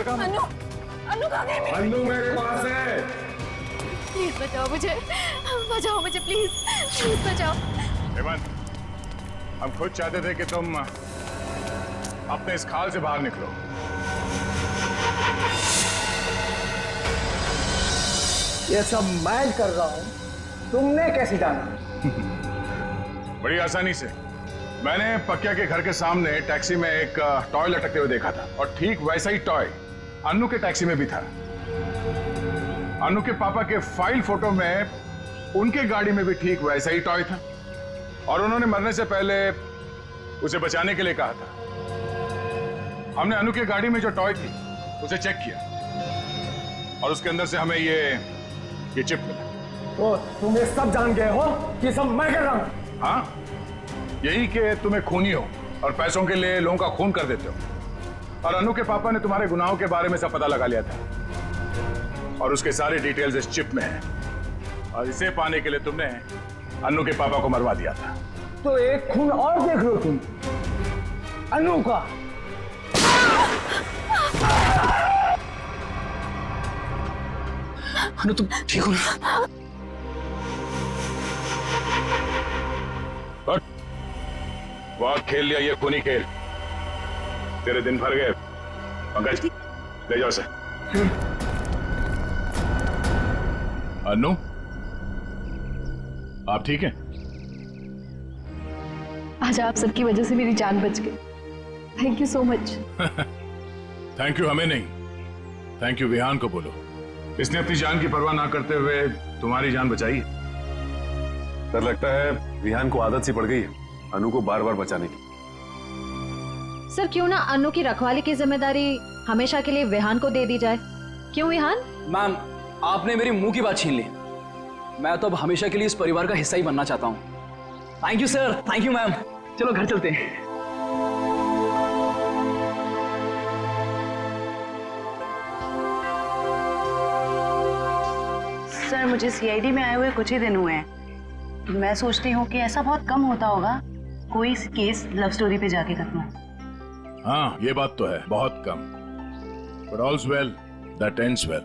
अनु, अनु कहाँ गई? अन्नू मेरे पास है। प्लीज बचाओ मुझे, बचाओ मुझे प्लीज, प्लीज बचाओ। हेमंत, हम खुद चाहते थे कि तुम अपने इस खाल से बाहर निकलो। ये सब मैं कर रहा हूँ, तुमने कैसे जाना? बड़ी आसानी से। मैंने पक्या के घर के सामने टैक्सी में एक टॉय लटकते हुए देखा था और ठीक वैसा ही टॉय अन्नू के टैक्सी में भी था। अन्नू के पापा के फाइल फोटो में उनके गाड़ी में भी ठीक वैसा ही टॉय था और उन्होंने मरने से पहले उसे बचाने के लिए कहा था। हमने अन्नू की गाड़ी में जो टॉय थी उसे चेक किया और उसके अंदर से हमें ये चिप मिला। तो तुम ये सब जान गए हो कि सब मैं कर रहा हूँ? हाँ, यही कि तुम्हें खूनी हो और पैसों के लिए लोगों का खून कर देते हो। और अनु के पापा ने तुम्हारे गुनाहों के बारे में सब पता लगा लिया था और उसके सारे डिटेल्स इस चिप में हैं और इसे पाने के लिए तुमने अनु के पापा को मरवा दिया था। तो एक खून और देख लो तुम, अनु का। अनु तुम ठीक हो ना? बहुत खेल लिया ये खूनी खेल, तेरे दिन भर गए। पंकज, ले जाओ उसे। अनु, आप ठीक हैं? आज आप सबकी वजह से मेरी जान बच गई। Thank you so much. Thank you हमें नहीं, थैंक यू विहान को बोलो। इसने अपनी जान की परवाह ना करते हुए तुम्हारी जान बचाई। डर लगता है विहान को आदत सी पड़ गई है अनु को बार बार बचाने की। सर क्यों ना अनु की रखवाली की जिम्मेदारी हमेशा के लिए विहान को दे दी जाए? क्यों विहान? मैम, आपने मेरी मुंह की बात छीन ली। मैं तो अब हमेशा के लिए इस परिवार का हिस्सा ही बनना चाहता हूँ। Thank you sir, thank you ma'am. चलो घर चलते हैं। सर मुझे सीआईडी में आए हुए कुछ ही दिन हुए हैं। मैं सोचती हूँ कि ऐसा बहुत कम होता होगा कोई केस लव स्टोरी पे जाके खत्म। हाँ, ये बात तो है, बहुत कम। But all's well that ends well.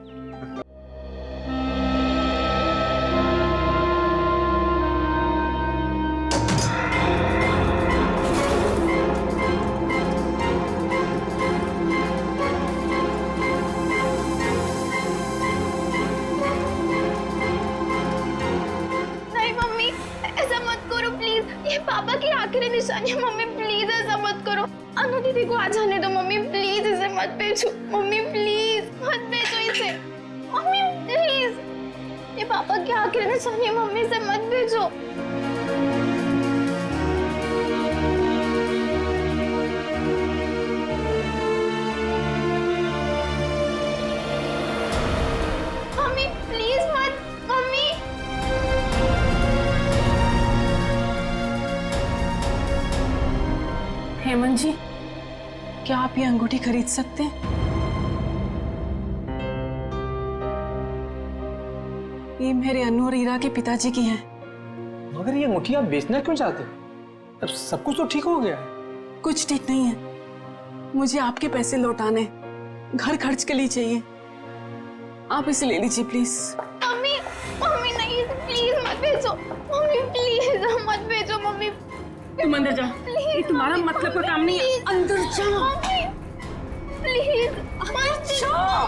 नहीं मम्मी, ऐसा मत करो प्लीज। ये पापा की आखिरी निशानी है मम्मी, प्लीज ऐसा मत करो। अनु दीदी को आ जाने दो मम्मी, प्लीज इसे मत भेजो मम्मी, प्लीज मत भेजो इसे मम्मी, प्लीज। ये पापा की आखिरी निशानी है मम्मी, इसे मत भेजो। मम्मी प्लीज मत, मम्मी। हेमंत जी, क्या आप ये अंगूठी खरीद सकते हैं? ये मेरे अनु और हीरा के पिताजी की है। मगर ये अंगूठी आप बेचना क्यों चाहते हो? अब सब कुछ तो ठीक हो गया है। कुछ ठीक नहीं है, मुझे आपके पैसे लौटाने, घर खर्च के लिए चाहिए। आप इसे ले लीजिए प्लीज। मम्मी, मम्मी नहीं, प्लीज मत भेजो मम्मी, प्लीज मत भेजो मम्मी। तुम अंदर जाओ, ये तुम्हारा मतलब का काम नहीं है। अंदर जाओ मम्मी, प्लीज मत जाओ।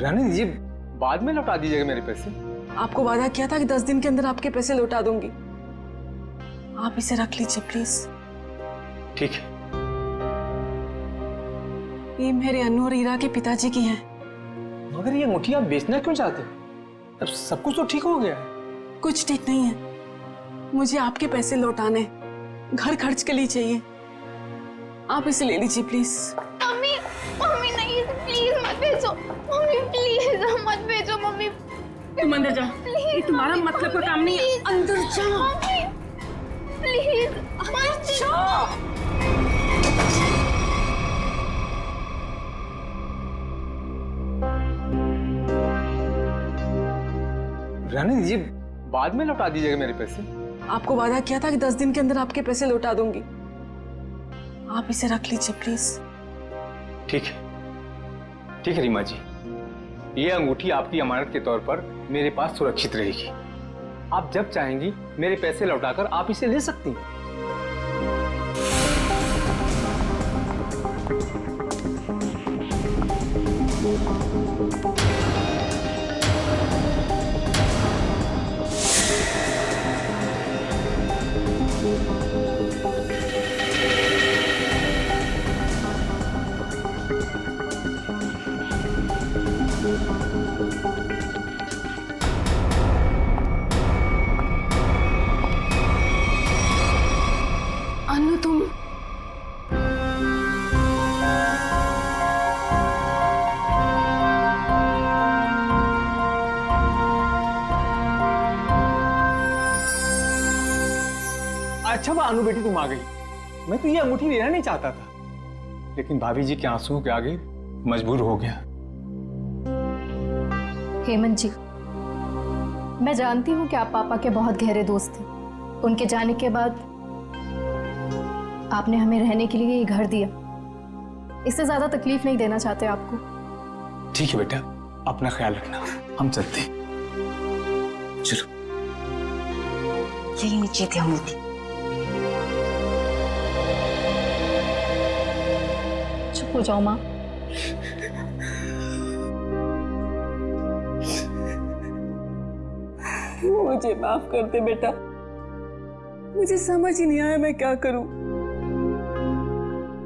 रहने दीजिए, बाद में लौटा दीजिएगा मेरे पैसे। आपको वादा किया था कि 10 दिन के अंदर आपके पैसे लौटा दूंगी। आप इसे रख लीजिए प्लीज। ठीक है। ये मेरे अनु और हीरा के पिताजी की है। मगर ये अंगूठी आप बेचना क्यों चाहते हो? अब सब कुछ तो ठीक हो गया है। कुछ ठीक नहीं है। मुझे आपके पैसे लौटाने घर खर्च के लिए चाहिए। आप इसे ले लीजिए प्लीज। मम्मी मम्मी नहीं, प्लीज मत भेजो मम्मी, प्लीज मत भेजो मम्मी। तुम अंदर जाओ, ये तुम्हारा मतलब का काम नहीं है। अंदर जाओ मम्मी प्लीज मत जाओ। रहने दीजिए, बाद में लौटा दीजिएगा मेरे पैसे। आपको वादा किया था कि 10 दिन के अंदर आपके पैसे लौटा दूंगी। आप इसे रख लीजिए प्लीज। ठीक है रीमा जी, ये अंगूठी आपकी अमानत के तौर पर मेरे पास सुरक्षित रहेगी। आप जब चाहेंगी मेरे पैसे लौटाकर आप इसे ले सकती हैं। अनु तुम अच्छा वो अनु बेटी तुम आ गई। मैं तो ये अंगूठी लेना नहीं चाहता था, लेकिन भाभी जी के आंसुओं के आगे मजबूर हो गया। हेमंत जी, मैं जानती हूँ कि आप पापा के बहुत गहरे दोस्त थे। उनके जाने के बाद आपने हमें रहने के लिए ये घर दिया। इससे ज्यादा तकलीफ नहीं देना चाहते आपको। ठीक है बेटा, अपना ख्याल रखना, हम चलते हैं। चलो। यही नीचे थी अंगूठी। चुप हो जाओ माँ। मुझे माफ कर दे बेटा, मुझे समझ ही नहीं आया मैं क्या करूं।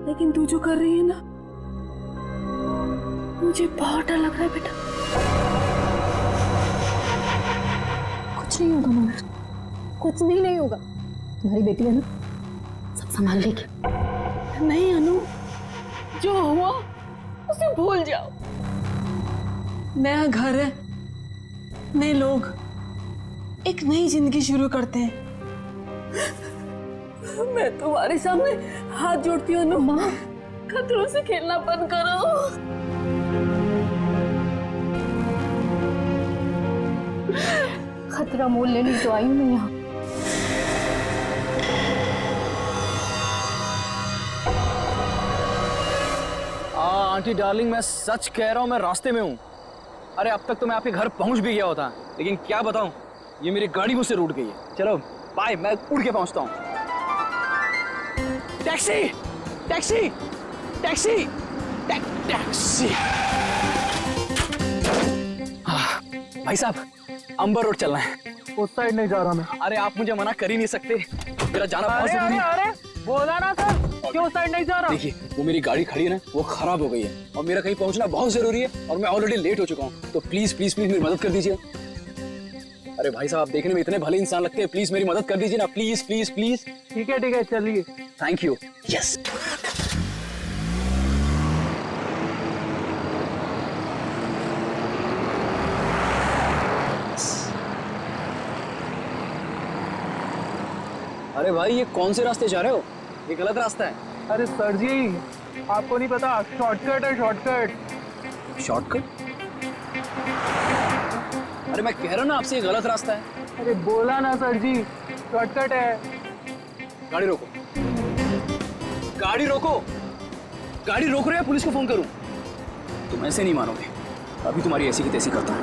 लेकिन तू जो कर रही है ना, मुझे बहुत डर लग रहा है बेटा। कुछ नहीं होगा माँ, कुछ भी नहीं होगा। तुम्हारी बेटी है ना, सब संभाल लेगी। नहीं अनु, जो हुआ उसे भूल जाओ। नया घर है, नए लोग, एक नई जिंदगी शुरू करते हैं। मैं तुम्हारे सामने हाथ जोड़ती हूँ अनु, माँ खतरों से खेलना बंद करो। खतरा मोल लेने तो आई हूँ मैं यहाँ। आंटी डार्लिंग, मैं सच कह रहा हूँ, मैं रास्ते में हूँ। अरे अब तक तो मैं आपके घर पहुंच भी गया होता, लेकिन क्या बताऊं, ये मेरी गाड़ी मुझसे रूठ गई है। चलो बाय, मैं उड़ के पहुंचता हूँ। Taxi taxi taxi taxi. भाई साहब, अंबर रोड चलना है। उस साइड नहीं जा रहा मैं। अरे आप मुझे मना कर ही नहीं सकते, मेरा जाना बहुत जरूरी है। अरे बोला ना सर, क्यों साइड नहीं जा रहा? देखिए, वो मेरी गाड़ी खड़ी है ना, वो खराब हो गई है और मेरा कहीं पहुंचना बहुत जरूरी है और मैं ऑलरेडी लेट हो चुका हूँ। तो प्लीज प्लीज प्लीज मेरी मदद कर दीजिए। अरे भाई साहब, आप देखने में इतने भले इंसान लगते हैं, प्लीज मेरी मदद कर दीजिए ना, प्लीज प्लीज प्लीज। ठीक है चलिए। Thank you. यस। अरे भाई, ये कौन से रास्ते जा रहे हो? ये गलत रास्ता है। अरे सर जी, आपको नहीं पता, शॉर्टकट है शॉर्टकट। शॉर्टकट? अरे मैं कह रहा हूं ना आपसे, ये गलत रास्ता है। अरे बोला ना सर जी, शॉर्टकट है। गाड़ी रोको, गाड़ी रोको, गाड़ी रोक रहे हैं, पुलिस को फोन करूं? तुम ऐसे नहीं मानोगे, अभी तुम्हारी ऐसी की तैसी करता हूं।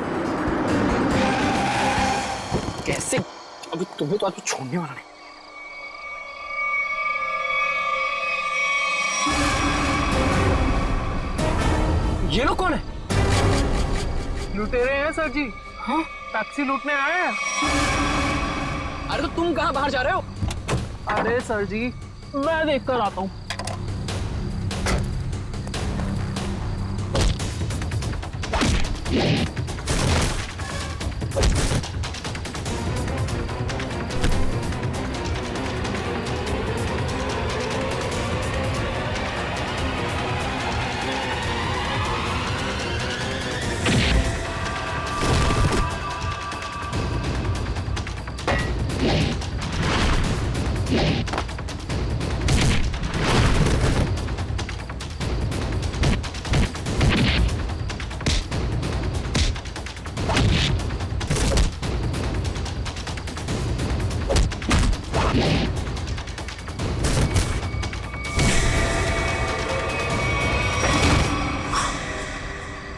कैसे? अभी तुम्हें तो आज छोड़ने वाला नहीं। ये लोग कौन है? लुटेरे हैं सर जी। हाँ? टैक्सी लूटने आए हैं। अरे तो तुम कहाँ बाहर जा रहे हो? अरे सर जी, मैं देख कर आता हूँ।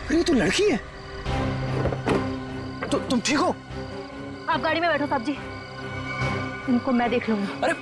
अरे ये तो लड़की है। तुम ठीक हो? आप गाड़ी में बैठो साहब जी, इनको मैं देख लूंगी। अरे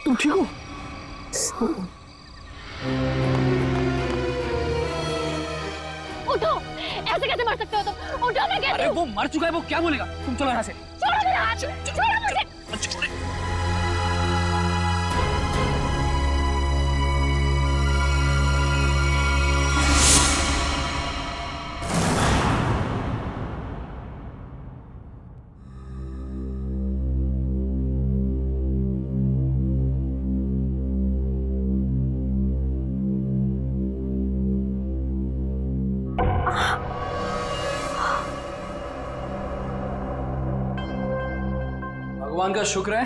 तुम ठीक हो? उठो, ऐसे कैसे मर सकते हो तुम? उठो मैं कहती अरे हूँ। वो मर चुका है, वो क्या बोलेगा? तुम चलो यहाँ से। छोड़ो मेरा हाथ, छोड़ो मुझे। भगवान का शुक्र है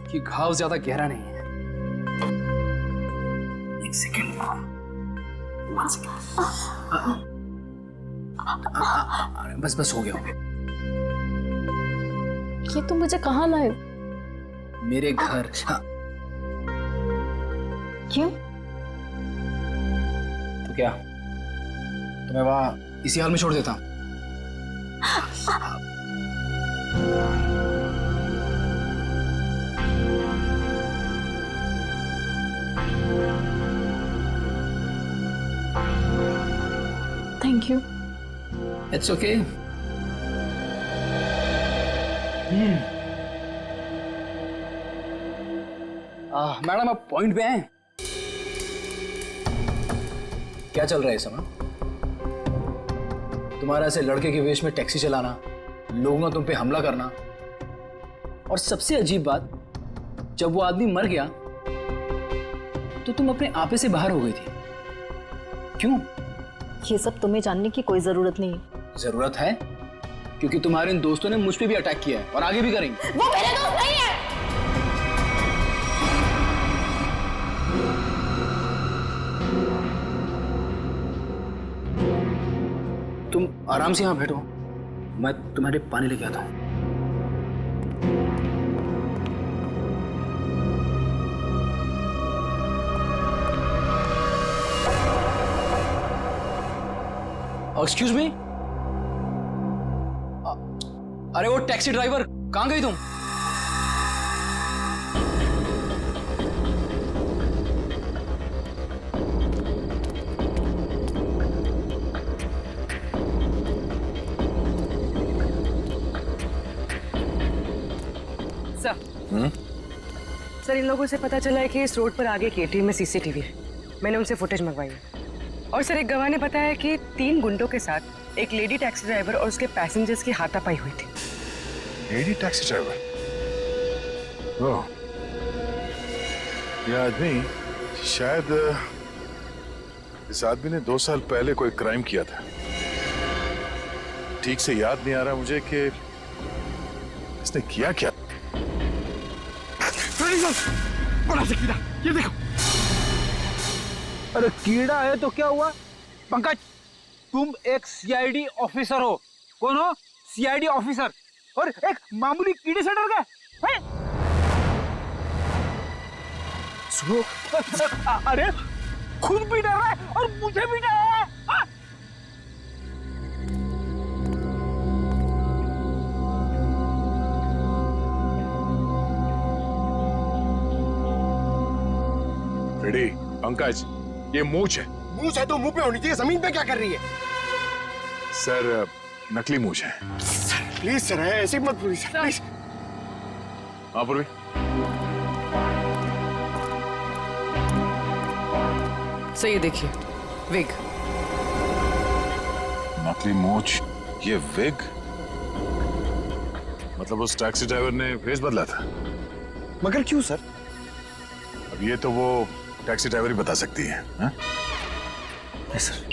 कि घाव ज्यादा गहरा नहीं है। एक सेकेंड। बस बस हो गया। ये तुम मुझे कहाँ लाए? मेरे घर। हाँ। क्यों? तो क्या तुम्हें वहां इसी हाल में छोड़ देता? Thank you. It's okay. Madam आप पॉइंट पे हैं। क्या चल रहा है इस समय? तुम्हारा ऐसे लड़के के वेश में टैक्सी चलाना, लोगों ने तुम पे हमला करना, और सबसे अजीब बात, जब वो आदमी मर गया तो तुम अपने आपे से बाहर हो गई थी। क्यों? ये सब तुम्हें जानने की कोई जरूरत नहीं है। जरूरत है, क्योंकि तुम्हारे इन दोस्तों ने मुझ पे भी अटैक किया है और आगे भी करेंगे। वो मेरे दोस्त नहीं है। तुम आराम से यहाँ बैठो, मैं तुम्हारे पानी लेके आता हूँ। Excuse me. अरे वो टैक्सी ड्राइवर, कहाँ गई तुम? सर, इन लोगों से पता चला है कि इस रोड पर आगे केटी में सीसीटीवी है। मैंने उनसे फुटेज मंगवाई है। और सर, एक गवाह ने बताया कि 3 गुंडों के साथ एक लेडी टैक्सी ड्राइवर और उसके पैसेंजर्स की हाथापाई हुई थी। Lady taxi driver? ओह, ये आदमी शायद इस आदमी ने 2 साल पहले कोई क्राइम किया था। ठीक से याद नहीं आ रहा मुझे कि इसने किया क्या। बड़ा सा कीड़ा, ये देखो। अरे कीड़ा है तो क्या हुआ? पंकज, तुम एक सीआईडी ऑफिसर हो। कौन हो? सीआईडी ऑफिसर, और एक मामूली कीड़े से डर गए? अरे खुद भी डर रहा है और मुझे भी डर रहा है। भिड़ी, पंकज, ये मूंछ है। मूंछ है तो मुंह पे होनी चाहिए, जमीन पे क्या कर रही है? सर, नकली मूंछ है। प्लीज सर, ऐसे मत बोलिए सर, प्लीज। हाँ पूर्वी। सर ये देखिए, विग। नकली मूंछ, ये विग? मतलब उस टैक्सी ड्राइवर ने भेस बदला था? मगर क्यों सर? अब ये तो वो टैक्सी ड्राइवर ही बता सकती है, हाँ? सर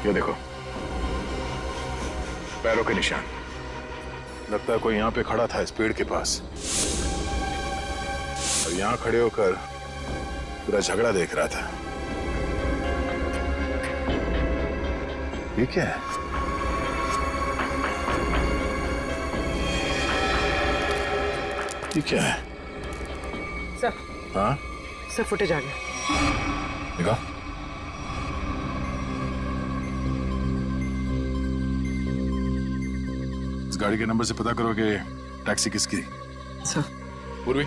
ये देखो, पैरों के निशान। लगता है कोई यहाँ पे खड़ा था इस पेड़ के पास और यहाँ खड़े होकर पूरा झगड़ा देख रहा था। ये क्या है? ये क्या है? सर। हाँ? सर फुटेज आ गया। देखा? इस गाड़ी के नंबर से पता करो कि टैक्सी किसकी। सर। पूर्वी,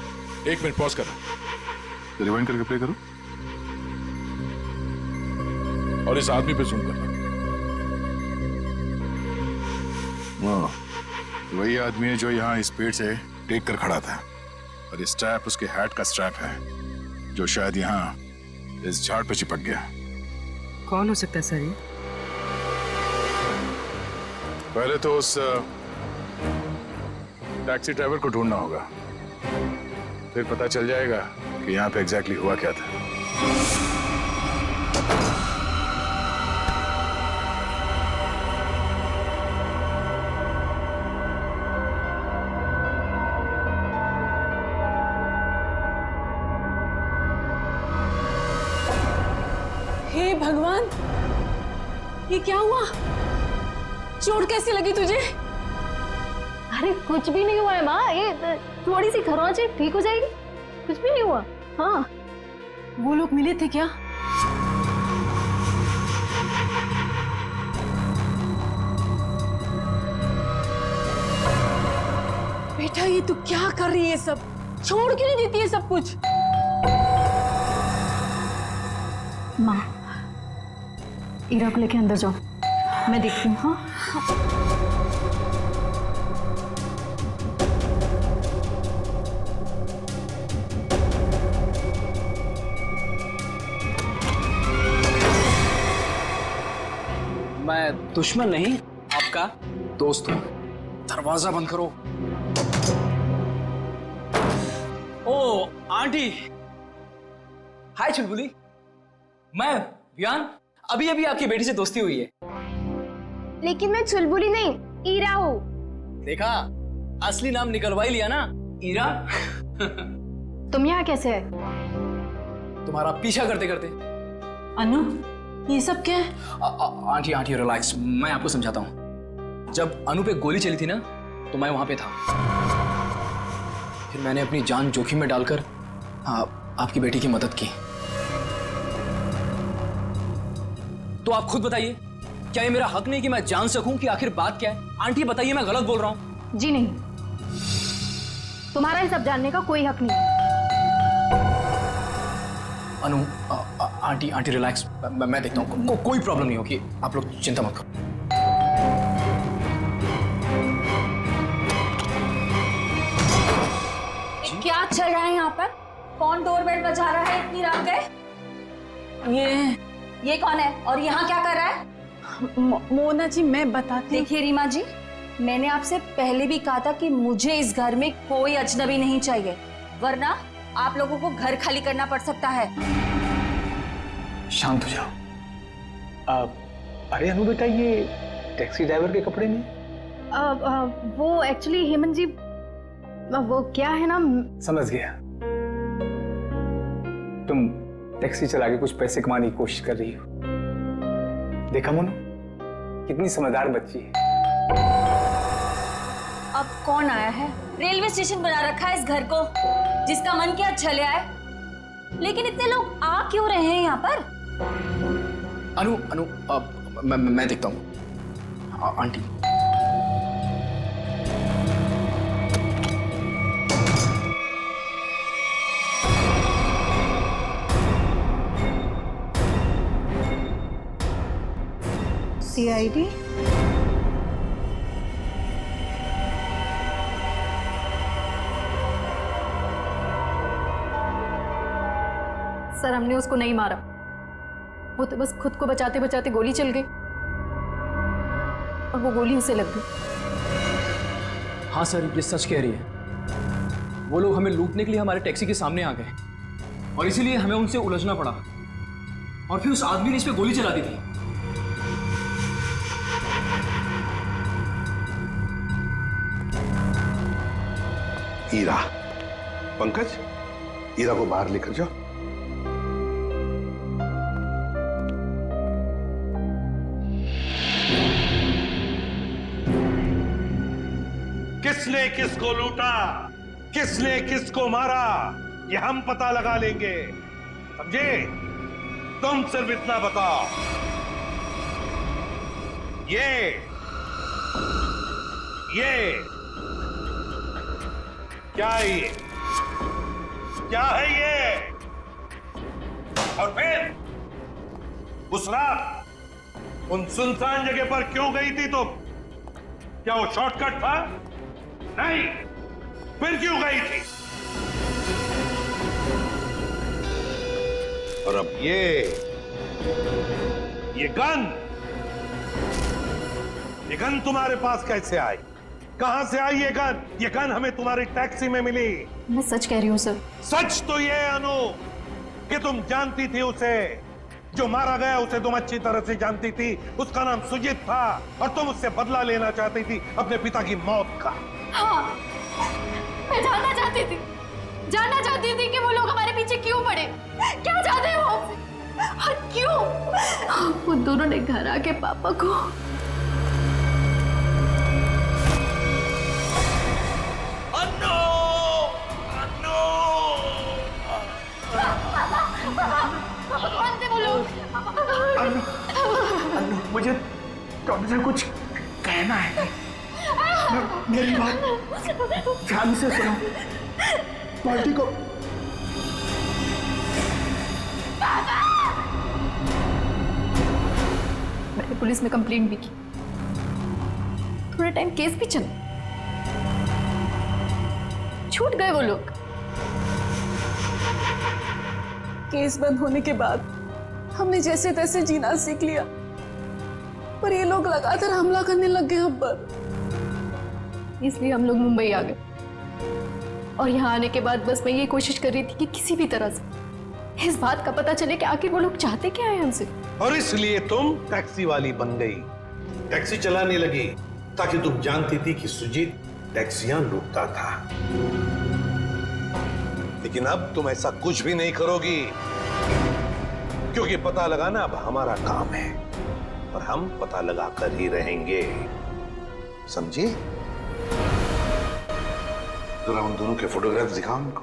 1 मिनट पॉज करो, रिवाइंड करके प्ले करो और इस आदमी पे जूम करना। हाँ, वही आदमी है जो यहाँ इस पेड़ से टेक कर खड़ा था और इस स्ट्रैप उसके हैट का स्ट्रैप है जो शायद यहाँ इस झाड़ पे चिपक गया। कौन हो सकता है सर ये? पहले तो उस टैक्सी ड्राइवर को ढूंढना होगा, फिर पता चल जाएगा कि यहाँ पे एग्जैक्टली हुआ क्या था। हे भगवान, ये क्या हुआ? चोट कैसी लगी तुझे? अरे कुछ भी नहीं हुआ है माँ, ये थोड़ी सी खरोंच है, ठीक हो जाएगी, कुछ भी नहीं हुआ। हाँ। वो लोग मिले थे क्या? बेटा ये तू क्या कर रही है? सब छोड़ क्यों नहीं देती है सब कुछ? माँ, ईरा को लेके अंदर जाओ, मैं देखती हूँ। हाँ मैं दुश्मन नहीं, आपका दोस्त हूं। दरवाजा बंद करो। ओ आंटी, हाय चुलबुली। मैं वियान, अभी अभी आपकी बेटी से दोस्ती हुई है। लेकिन मैं चुलबुली नहीं, ईरा हूँ। देखा, असली नाम निकलवा ही लिया ना, ईरा। तुम यहाँ कैसे है? तुम्हारा पीछा करते करते। अनु, ये सब क्या है? आंटी आंटी रिलैक्स, मैं आपको समझाता हूँ। जब अनु पे गोली चली थी ना, तो मैं वहां पे था। फिर मैंने अपनी जान जोखिम में डालकर आपकी बेटी की मदद की। तो आप खुद बताइए, क्या ये मेरा हक नहीं कि मैं जान सकूं कि आखिर बात क्या है? आंटी बताइए, मैं गलत बोल रहा हूं? जी नहीं, तुम्हारा ये सब जानने का कोई हक नहीं। अनु, आंटी आंटी रिलैक्स, मैं देखता हूँ। कोई प्रॉब्लम नहीं होगी, आप लोग चिंता मत करो। क्या चल रहा है यहाँ पर? कौन डोरबेल बजा रहा है इतनी रात गए? ये कौन है और यहाँ क्या कर रहा है? मोना जी, मैं बताती हूँ। देखिए रीमा जी, मैंने आपसे पहले भी कहा था कि मुझे इस घर में कोई अजनबी नहीं चाहिए, वरना आप लोगों को घर खाली करना पड़ सकता है। शांत हो जाओ। अरे अनु बेटा, ये टैक्सी ड्राइवर के कपड़े में? वो एक्चुअली हेमंत जी, वो क्या है ना। समझ गया, तुम टैक्सी चला के कुछ पैसे कमाने की कोशिश कर रही हो। देखा मोनू, कितनी समझदार बच्ची है। अब कौन आया है? रेलवे स्टेशन बना रखा है इस घर को। जिसका मन किया चले आए। लेकिन इतने लोग आ क्यों रहे हैं यहाँ पर? अनु अनु मैं देखता हूँ। Aunty CID? सर हमने उसको नहीं मारा, वो तो बस खुद को बचाते बचाते गोली चल गई और वो गोली उसे लग गई। हाँ सर, ये सच कह रही है। वो लोग हमें लूटने के लिए हमारे टैक्सी के सामने आ गए और इसीलिए हमें उनसे उलझना पड़ा और फिर उस आदमी ने इस पे गोली चला दी थी। ईरा, पंकज, ईरा को बाहर लेकर जाओ। किसने किसको लूटा, किसने किसको मारा, ये हम पता लगा लेंगे, समझे? तुम सिर्फ इतना बताओ, ये क्या है? ये क्या है ये? और फिर उस रात उन सुनसान जगह पर क्यों गई थी तुम? क्या वो शॉर्टकट था? नहीं, फिर क्यों गई थी? और अब ये गन तुम्हारे पास कैसे आई? कहां से आई ये गन? ये गन हमें तुम्हारी टैक्सी में मिली। मैं सच कह रही हूँ सर। सच तो ये है अनु कि तुम जानती थी उसे, जो मारा गया उसे तुम अच्छी तरह से जानती थी। उसका नाम सुजीत था और तुम उससे बदला लेना चाहती थी अपने पिता की मौत का। हाँ, मैं जानना चाहती थी कि वो लोग हमारे पीछे क्यों पड़े, क्या चाहते हैं वो हमसे और क्यों। वो दोनों ने घर आके पापा को मुझे तुमसे कुछ कहना है। मेरी बात ध्यान से सुनो। पार्टी को मैंने पुलिस में कंप्लेंट भी की, थोड़ा टाइम केस भी चला, छूट गए वो लोग। केस बंद होने के बाद हमने जैसे तैसे जीना सीख लिया, पर ये लोग लगातार हमला करने लग गए हम पर। इसलिए हम लोग मुंबई आ गए और यहाँ आने के बाद बस मैं ये कोशिश कर रही थी कि किसी भी तरह से इस बात का पता चले कि आखिर वो लोग चाहते क्या है हमसे। और इसलिए तुम टैक्सी वाली बन गई, टैक्सी चलाने लगी, ताकि तुम जानती थी कि सुजीत टैक्सियां लूटता था। लेकिन अब तुम ऐसा कुछ भी नहीं करोगी, क्योंकि पता लगाना अब हमारा काम है और हम पता लगा कर ही रहेंगे, समझी? जरा उन दोनों के फोटोग्राफ दिखाओ उनको।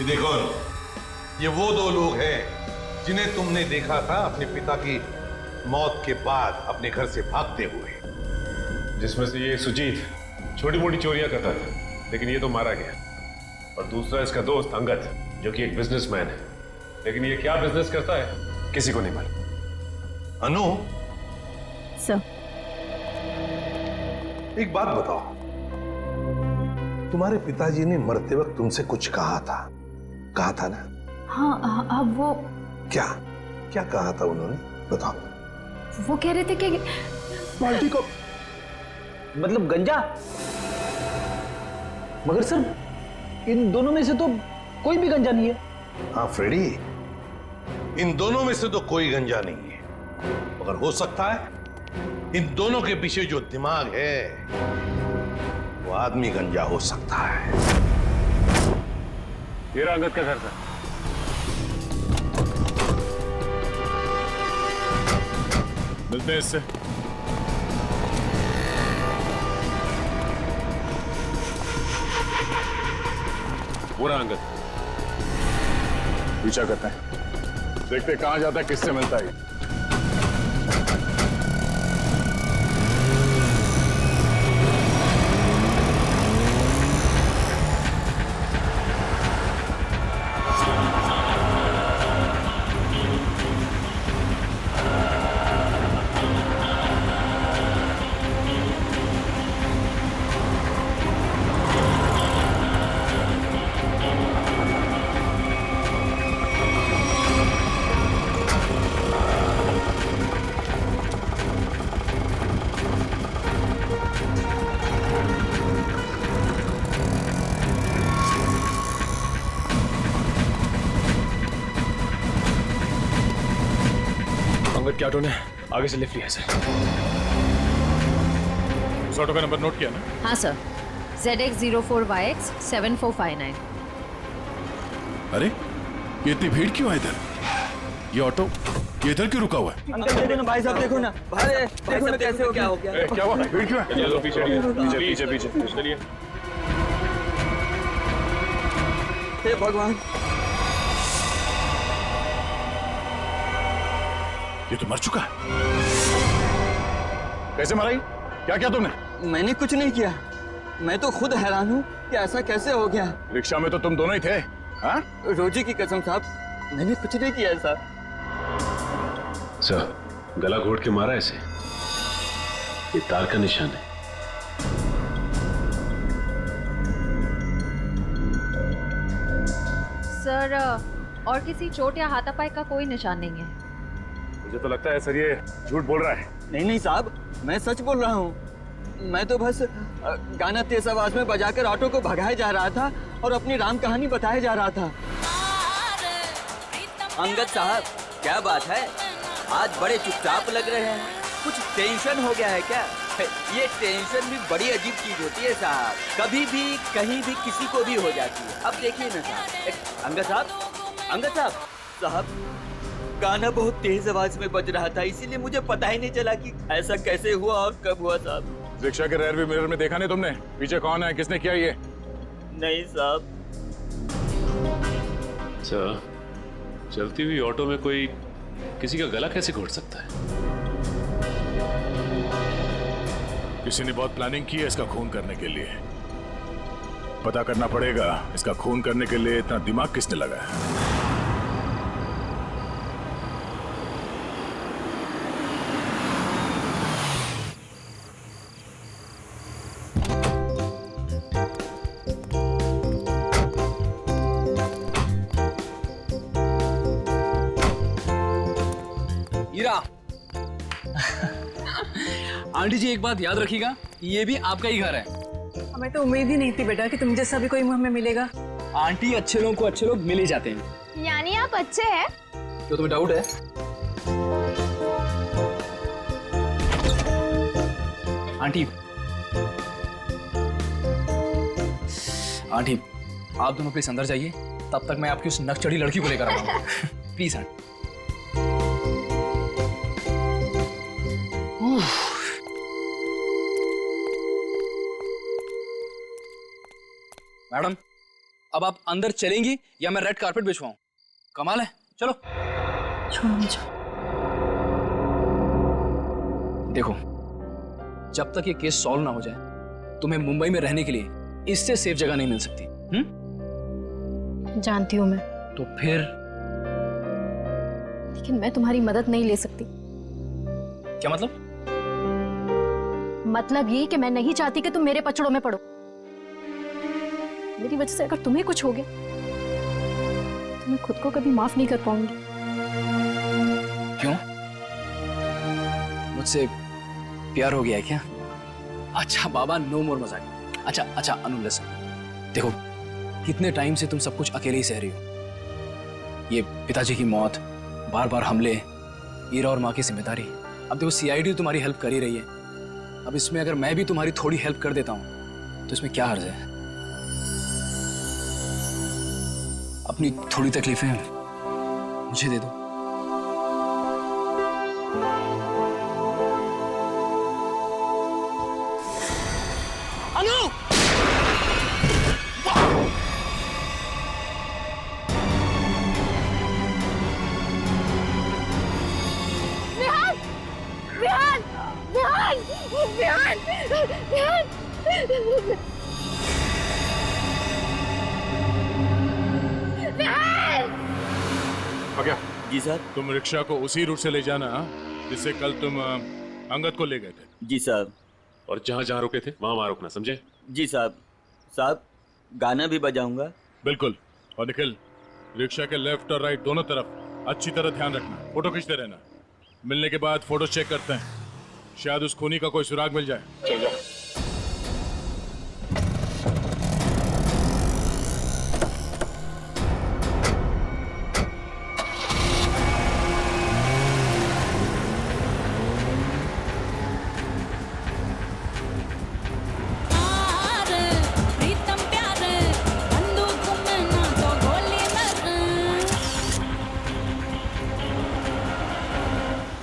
देखो, ये वो दो लोग हैं जिन्हें तुमने देखा था अपने पिता की मौत के बाद अपने घर से भागते हुए। जिसमें से ये सुजीत छोटी मोटी चोरियां करता था, लेकिन ये तो मारा गया। और दूसरा इसका दोस्त अंगद, जो कि एक बिजनेसमैन है, लेकिन ये क्या बिजनेस करता है किसी को नहीं मालूम। अनु सर, एक बात बताओ, तुम्हारे पिताजी ने मरते वक्त तुमसे कुछ कहा था ना? हाँ, अब वो क्या कहा था उन्होंने, बताओ। वो कह रहे थे कि बाल्टी को मतलब गंजा। मगर सर इन दोनों में से तो कोई भी गंजा नहीं है। हाँ फ्रेडी, इन दोनों में से तो कोई गंजा नहीं है, मगर हो सकता है इन दोनों के पीछे जो दिमाग है वो आदमी गंजा हो सकता है। ये रहा अंगद का घर था। मिलते हैं इससे। वो रहा अंगद। पीछा करते हैं, देखते हैं कहां जाता है, किससे मिलता है। अंगद के ऑटो ने आगे से लिफ्ट लिया है सर। उस ऑटो का नंबर नोट किया ना? हाँ सर, ZX04YX 7459। अरे ये इतनी भीड़ क्यों है इधर? ये ऑटो ये इधर क्यों रुका हुआ है? अंकल देखो ना भाई साहब, देखो ना अरे देखो ना कैसे हो, क्या हो गया? क्या हुआ? भीड़ क्यों है? चलो पीछे पीछे पीछे पीछे चलिए। हे भगवान, ये तो मर चुका है। कैसे मरा? क्या किया तुमने? मैंने कुछ नहीं किया। मैं तो खुद हैरान हूँ कि ऐसा कैसे हो गया। रिक्शा में तो तुम दोनों ही थे। हाँ? रोजी की कसम साहब, मैंने कुछ नहीं किया साहब। सर, गला घोट के मारा ऐसे, ये तार का निशान है। सर, और किसी चोट या हाथापाई का कोई निशान नहीं है। मुझे तो लगता है सर ये झूठ बोल रहा है। नहीं नहीं साहब, मैं सच बोल रहा हूँ। मैं तो बस गाना तेज आवाज में बजाकर ऑटो को भगाया जा रहा था और अपनी राम कहानी बताया जा रहा था। अंगद साहब, क्या बात है? आज बड़े चुपचाप लग रहे हैं। कुछ टेंशन हो गया है क्या? ये टेंशन भी बड़ी अजीब चीज होती है साहब, कभी भी कहीं भी किसी को भी हो जाती है। अब देखिए ना साहब, अंगद साहब, अंगद साहब, साहब गाना बहुत तेज आवाज में बज रहा था, इसीलिए मुझे पता ही नहीं चला कि ऐसा कैसे हुआ और कब हुआ साहब। रिक्शा के रेयर व्यू मिरर में देखा नहीं तुमने? पीछे कौन है, किसने किया ये? नहीं साहब। सर, चलती हुई ऑटो में कोई किसी का गला कैसे घोट सकता है? किसी ने बहुत प्लानिंग की है इसका खून करने के लिए। पता करना पड़ेगा इसका खून करने के लिए इतना दिमाग किसने लगाया। आंटी जी एक बात याद रखिएगा, ये भी आपका ही घर है। हमें तो उम्मीद ही नहीं थी बेटा कि तुम जैसा भी कोई हमें मिलेगा। आंटी, अच्छे लोगों को अच्छे लोग मिल ही जाते हैं। यानी आप अच्छे हैं? तो तुम्हें डाउट है? आंटी, आंटी आप दोनों प्लीज अंदर जाइए, तब तक मैं आपकी उस नकचढ़ी लड़की को लेकर आऊंगा। Please aunty. मैडम, अब आप अंदर चलेंगी या मैं रेड कारपेट बिछवाऊं? कमाल है, चलो। छोड़ो मुझे। देखो, जब तक ये केस सॉल्व ना हो जाए, तुम्हें मुंबई में रहने के लिए इससे सेफ जगह नहीं मिल सकती। जानती हूँ मैं, तो फिर? लेकिन मैं तुम्हारी मदद नहीं ले सकती। क्या मतलब? मतलब ये कि मैं नहीं चाहती कि तुम मेरे पचड़ों में पड़ो। मेरी वजह से अगर तुम्हें कुछ हो गया तो मैं खुद को कभी माफ नहीं कर पाऊंगी। क्यों? मुझसे प्यार हो गया है क्या? अच्छा बाबा, नो मोर मजाक। अच्छा अनु लिसन, देखो कितने टाइम से तुम सब कुछ अकेले ही सह रही हो। ये पिताजी की मौत, बार बार हमले, ईरा और माँ की जिम्मेदारी। अब देखो सीआईडी तुम्हारी हेल्प कर ही रही है, अब इसमें अगर मैं भी तुम्हारी थोड़ी हेल्प कर देता हूँ तो इसमें क्या हर्ज है? अपनी थोड़ी तकलीफें मुझे दे दो। अनु! विहान! विहान! विहान! विहान! विहान! विहान! क्या? जी सर। तुम रिक्शा को उसी रूट से ले जाना जिससे कल तुम अंगद को ले गए थे। जी साहब। और जहाँ जहाँ रुके थे वहाँ रुकना, समझे? जी साहब। साहब, गाना भी बजाऊंगा। बिल्कुल। और निखिल, रिक्शा के लेफ्ट और राइट दोनों तरफ अच्छी तरह ध्यान रखना, फोटो खींचते रहना। मिलने के बाद फोटो चेक करते हैं, शायद उस खूनी का कोई सुराग मिल जाए। चल जाओ।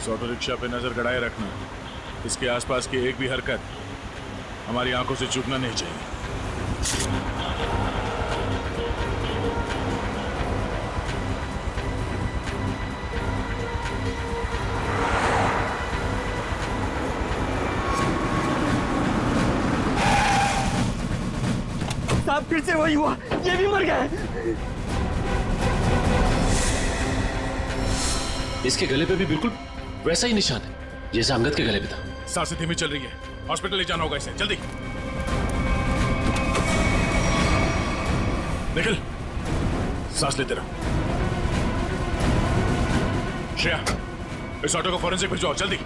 ऑटो रिक्शा पे नजर गड़ाए रखना, इसके आसपास की एक भी हरकत हमारी आंखों से चूकना नहीं चाहिए। साहब फिर से वही हुआ, ये भी मर गया। इसके गले पे भी बिल्कुल वैसा ही निशान है जैसा अंगद के गले पे था। सांसें धीमी चल रही है, हॉस्पिटल ले जाना होगा इसे, जल्दी। निखिल, सांस लेते रहो। श्रेया, इस ऑटो को फॉरेंसिक भिजवाओ, जल्दी।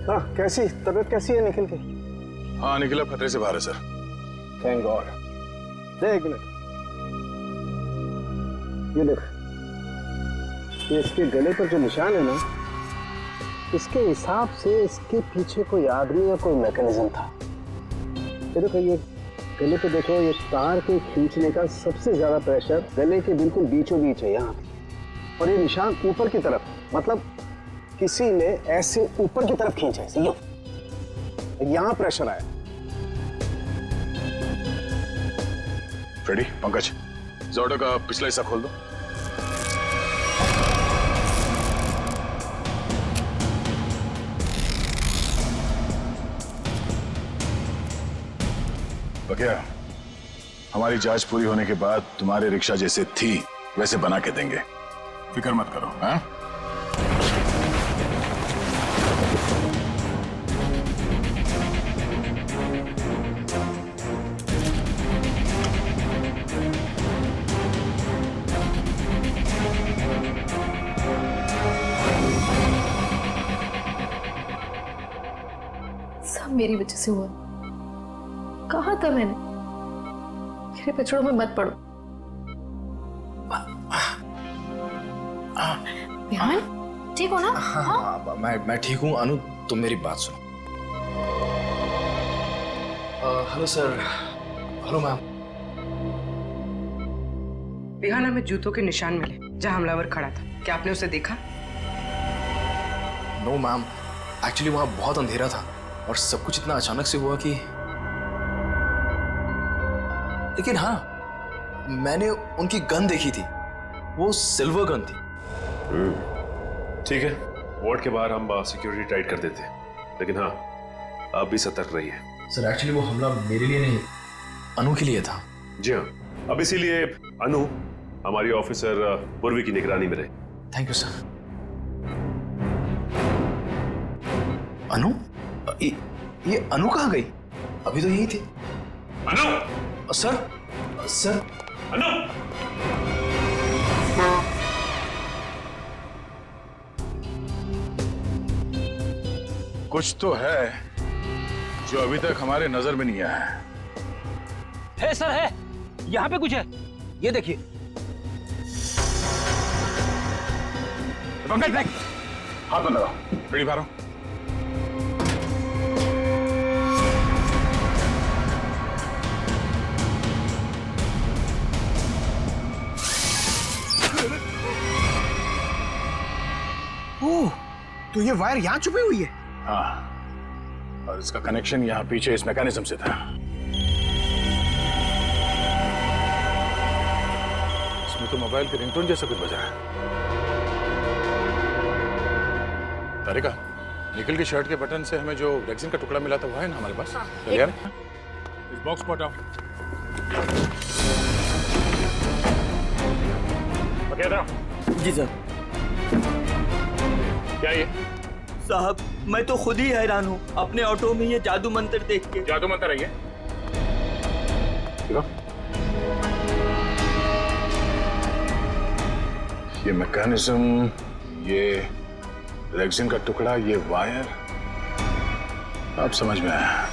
हाँ, कैसी तबीयत कैसी है निखिल की? हाँ, निखिल अब खतरे से बाहर है सर। Thank God. देख मिनट, ये देख, ये इसके गले पर जो निशान है ना, इसके हिसाब से इसके पीछे कोई आदमी या कोई मैकेनिज्म था। ये देखो, ये गले पे देखो, ये तार के खींचने का सबसे ज्यादा प्रेशर गले के बिल्कुल बीचों बीच है यहाँ, और ये निशान ऊपर की तरफ, मतलब किसी ने ऐसे ऊपर की तरफ खींचा है, यहां प्रेशर आया। फ्रेडी, पंकज, इस ऑटो का पिछला हिस्सा खोल दो। बकिया, हमारी जांच पूरी होने के बाद तुम्हारे रिक्शा जैसे थी वैसे बना के देंगे, फिक्र मत करो। हाँ? मेरी वजह से हुआ। कहा था मैंने, मेरे पछड़ों में मत पड़ो। विहान, ठीक हो ना? हाँ, मैं ठीक हूँ। अनु, तुम मेरी बात सुनो। Hello sir. Hello ma'am. Vihaan, हमें जूतों के निशान मिले जहां हमलावर खड़ा था, क्या आपने उसे देखा? नो मैम, एक्चुअली वहां बहुत अंधेरा था और सब कुछ इतना अचानक से हुआ कि, लेकिन हाँ, मैंने उनकी गन देखी थी, वो सिल्वर गन थी। ठीक है, वार्ड के बाहर हम सिक्योरिटी टाइट कर देते हैं, लेकिन हाँ, आप भी सतर्क रहिए। सर एक्चुअली वो हमला मेरे लिए नहीं, अनु के लिए था। जी हाँ, अब इसीलिए अनु हमारी ऑफिसर पूर्वी की निगरानी में रहे। Thank you sir. अनु? ये अनु कहाँ गई? अभी तो यही थी। अनु! सर अनु! कुछ तो है जो अभी तक हमारे नजर में नहीं आया है सर, है यहाँ पे कुछ है, ये देखिए। पंकज देख, हाथ में लगाओ, बीड़ी मारो। ओह, तो ये वायर यहाँ छुपी हुई है? हाँ, और इसका कनेक्शन यहाँ पीछे इस मैकेनिज्म से था। इसमें तो मोबाइल के रिंगटोन जैसा कुछ बजा है। तारिका, निकल की शर्ट के बटन से हमें जो रेक्सिन का टुकड़ा मिला था वो है ना हमारे पास? चल यार, इस बॉक्स को हटाओ। जी सर। क्या ये? साहब, मैं तो खुद ही हैरान हूँ अपने ऑटो में ये जादू मंत्र देख के। जादू मंत्र है ये? ये मैकेनिज्म, ये रेक्सिन का टुकड़ा, ये वायर, अब समझ में आया।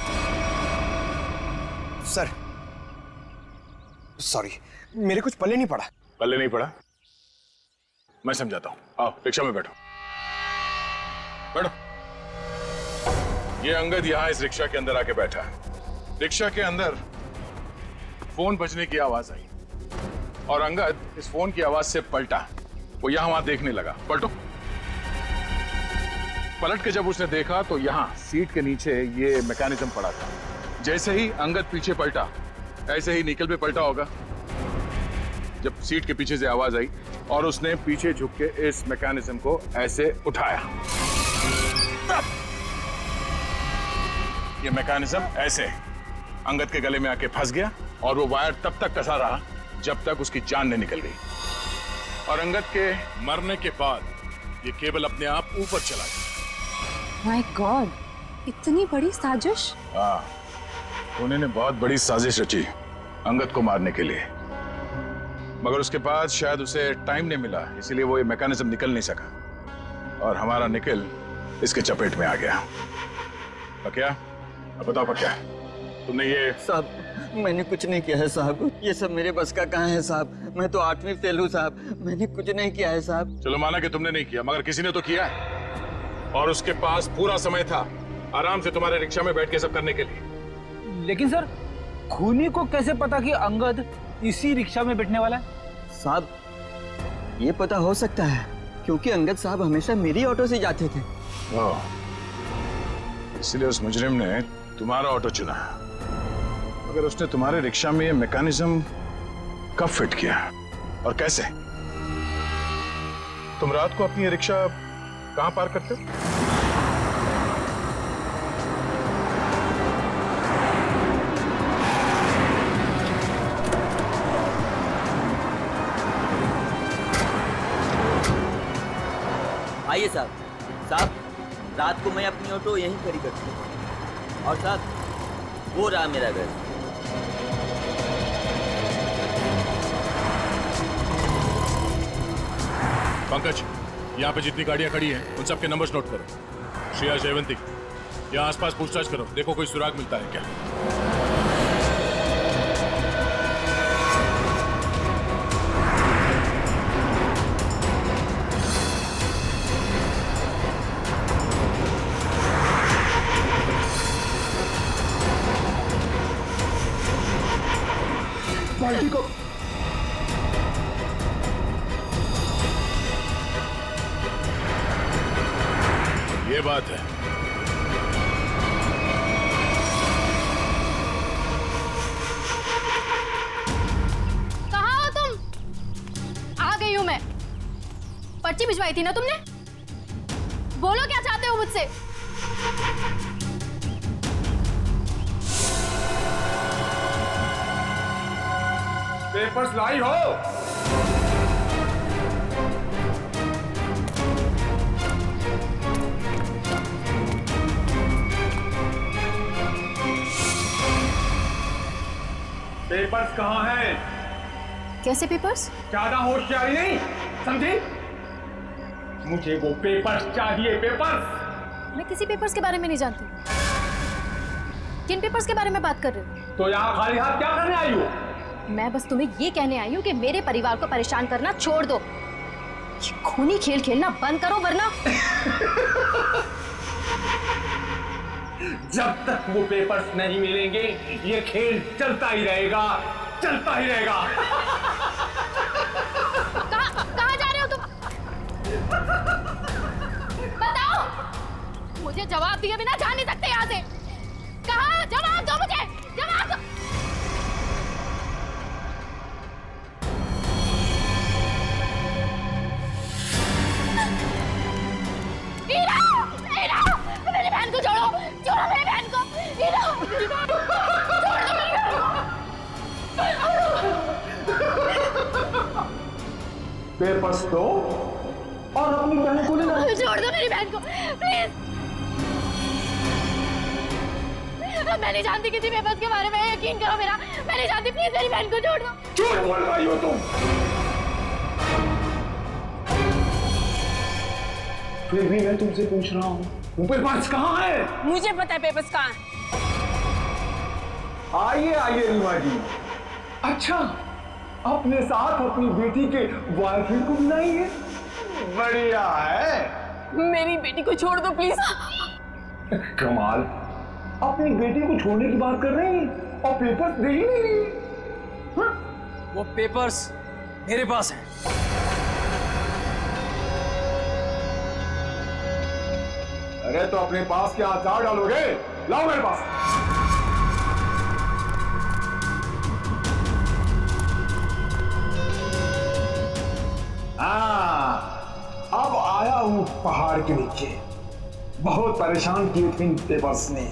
सर सॉरी, मेरे कुछ पल्ले नहीं पड़ा। पल्ले नहीं पड़ा? मैं समझाता हूँ, आओ रिक्शा में बैठो। बैठो। ये अंगद यहाँ इस रिक्शा के अंदर आके बैठा। रिक्शा के अंदर फोन बजने की आवाज आई और अंगद इस फोन की आवाज से पलटा। वो यहाँ वहां देखने लगा। पलटो। पलट के जब उसने देखा तो यहाँ सीट के नीचे ये मैकेनिज्म पड़ा था। जैसे ही अंगद पीछे पलटा, ऐसे ही निकल पे पलटा होगा जब सीट के पीछे से आवाज आई और उसने पीछे झुक के इस मैकेनिज्म को ऐसे उठाया। ये मैकेनिज्म ऐसे अंगद के गले में आके फंस गया और वो वायर तब तक कसा रहा जब तक उसकी जान नहीं निकल गई। और अंगद के मरने के बाद ये केबल अपने आप ऊपर चला गया। माय गॉड, इतनी बड़ी साजिश। हाँ, उन्होंने बहुत बड़ी साजिश रची अंगद को मारने के लिए, मगर उसके बाद शायद उसे टाइम नहीं मिला, इसीलिए वो ये मैकेनिज्म निकल नहीं सका और हमारा निकल इसके चपेट में आ गया। पक्या, अब बताओ पक्या, तुमने ये? साहब, मैंने कुछ नहीं किया है साहब, ये सब मेरे बस का कहाँ है साहब, मैं तो 8वीं फेल हूँ साहब, मैंने कुछ नहीं किया है साहब। चलो माना कि तुमने नहीं किया, मगर किसी ने तो किया है और उसके पास पूरा समय था आराम से तुम्हारे रिक्शा में बैठ के सब करने के लिए। लेकिन सर, खूनी को कैसे पता कि अंगद इसी रिक्शा में बैठने वाला है? साहब, ये पता हो सकता है क्योंकि अंगद साहब हमेशा मेरी ऑटो से जाते थे। इसलिए उस मुजरिम ने तुम्हारा ऑटो चुना। मगर उसने तुम्हारे रिक्शा में ये मैकेनिज्म कब फिट किया और कैसे? तुम रात को अपनी ये रिक्शा कहां पार्क करते हो? आइए साहब। साहब, रात को मैं अपनी ऑटो यहीं खड़ी करती हूँ और साहब वो रहा मेरा घर। पंकज, यहाँ पे जितनी गाड़ियाँ खड़ी हैं उन सबके नंबर्स नोट करो। श्रेया, जयवंती, यहाँ आसपास पूछताछ करो, देखो कोई सुराग मिलता है क्या। पार्टी को ये बात है। कहाँ हो तुम? आ गई हूं मैं। पर्ची भिजवाई थी ना तुमने? बोलो क्या चाहते हो मुझसे? पेपर्स लाई हो? पेपर्स कहाँ हैं? कैसे पेपर्स? ज्यादा होशियारी नहीं, समझी? मुझे वो पेपर्स चाहिए, पेपर्स। मैं किसी पेपर्स के बारे में नहीं जानती। किन पेपर्स के बारे में बात कर रहे हो? तो यहाँ खाली हाथ क्या करने आई हो? मैं बस तुम्हें ये कहने आई हूँ कि मेरे परिवार को परेशान करना छोड़ दो। ये खूनी खेल खेलना बंद करो वरना जब तक वो पेपर्स नहीं मिलेंगे ये खेल चलता ही रहेगा, चलता ही रहेगा। कहाँ जा रहे हो तुम? बताओ, मुझे जवाब दिए बिना जा नहीं सकते यहाँ से। कहाँ? जवाब दो मुझे, जवाब दो। हीरा, हीरा, मेरी बहन को छोड़ो, छोड़ो मेरी बहन को। हीरा, मेरी बहन को, छोड़ दो मेरी बहन को। पेपर्स दो और अपनी बहन को ले लो। छोड़ दो मेरी बहन को, प्लीज। मैं नहीं जानती किसी पेपर्स के बारे में, यकीन करो मेरा। मैं नहीं जानती, प्लीज मेरी बहन को छोड़ दो। झूठ बोल रही हो तुम। फिर भी मैं तुमसे पूछ रहा हूँ, वो पेपर्स कहाँ है? मुझे पता है पेपर्स कहाँ है। आइए आइए रीमा जी। अच्छा, अपने साथ अपनी बेटी के बॉयफ्रेंड को बुलाइए। बढ़िया है। मेरी बेटी को छोड़ दो प्लीज। कमाल, अपनी बेटी को छोड़ने की बात कर रही हैं और पेपर्स दे ही नहीं रही। वो पेपर्स मेरे पास हैं। अरे तो अपने पास क्या अचार डालोगे? लाओ मेरे पास। अब आया हूं पहाड़ के नीचे। बहुत परेशान किए थे इन पेपर्स ने।